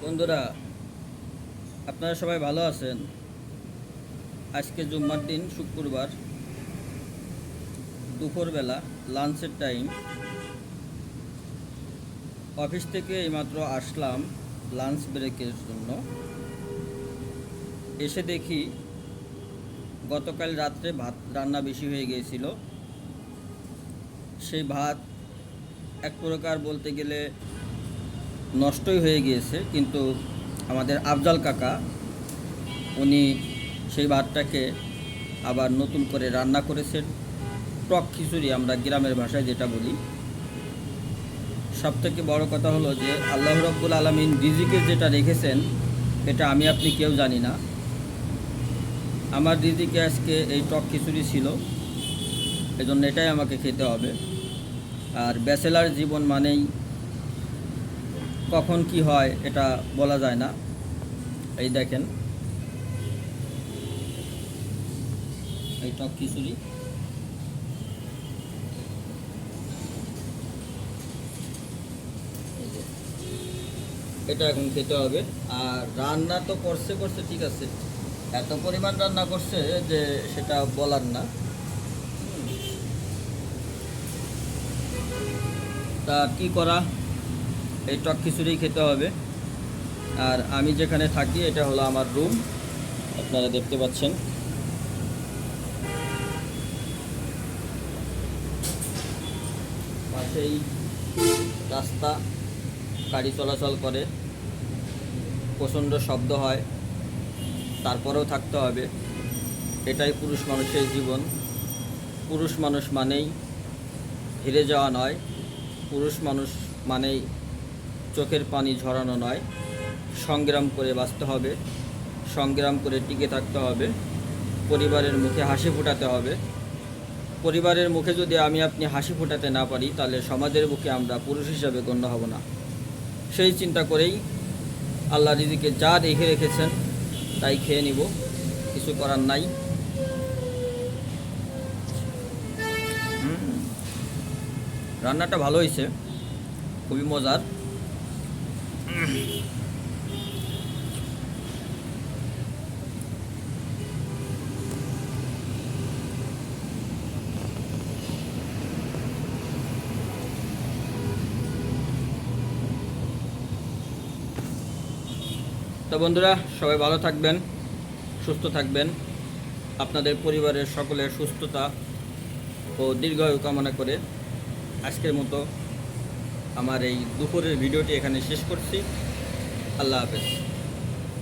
বন্ধুরা, আপনারা সবাই ভালো আছেন? আজকে জুম্মার দিন, শুক্রবার দুপুরবেলা লাঞ্চের টাইম। অফিস থেকে এইমাত্র আসলাম লাঞ্চ ব্রেকের জন্য। এসে দেখি গতকাল রাত্রে ভাত রান্না বেশি হয়ে গিয়েছিল। সেই ভাত এক প্রকার বলতে গেলে নষ্টই হয়ে গিয়েছে, কিন্তু আমাদের আফজাল কাকা উনি সেই ভাতটাকে আবার নতুন করে রান্না করেছেন। টক খিচুড়ি আমরা গ্রামের ভাষায় যেটা বলি। সবথেকে বড় কথা হলো যে আল্লাহ রাব্বুল আলামিন রিজিকে যেটা রেখেছেন এটা আমি আপনি কেউ জানি না। আমার রিজিকে আজকে এই টক খিচুড়ি ছিল, এজন্য এটাই আমাকে খেতে হবে। আর ব্যাচেলার জীবন মানেই কখন কি হয় এটা বলা যায় না। এই দেখেন, এই টক খিচুড়ি। এটা এখন খেতে হবে। আর রান্না তো করছে ঠিক আছে, এত পরিমাণ রান্না করছে যে সেটা বলার না। তা কি করা, এই টক খিচুড়ি খেতে হবে। আর আমি যেখানে থাকি এটা হলো আমার রুম, আপনারা দেখতে পাচ্ছেন। পাশেই রাস্তা, গাড়ি চলাচল করে, প্রচণ্ড শব্দ হয়, তারপরেও থাকতে হবে। এটাই পুরুষ মানুষের জীবন। পুরুষ মানুষ মানেই হেরে যাওয়া নয়, পুরুষ মানুষ মানেই চোখের পানি ঝরানো নয়। সংগ্রাম করে বাঁচতে হবে, সংগ্রাম করে টিকে থাকতে হবে, পরিবারের মুখে হাসি ফোটাতে হবে। পরিবারের মুখে যদি আমি আপনি হাসি ফোটাতে না পারি, তাহলে সমাজের মুখে আমরা পুরুষ হিসাবে গণ্য হব না। সেই চিন্তা করেই আল্লাহ রিজিকে যা রেখেছেন তাই খেয়ে নিব, কিছু করার নাই। রান্নাটা ভালো হয়েছে, খুবই মজার। তো বন্ধুরা, সবাই ভালো থাকবেন, সুস্থ থাকবেন। আপনাদের পরিবারের সকলের সুস্থতা ও দীর্ঘায়ু কামনা করে আজকের মতো আমার এই দুপুরের ভিডিওটি এখানে শেষ করছি। আল্লাহ হাফেজ।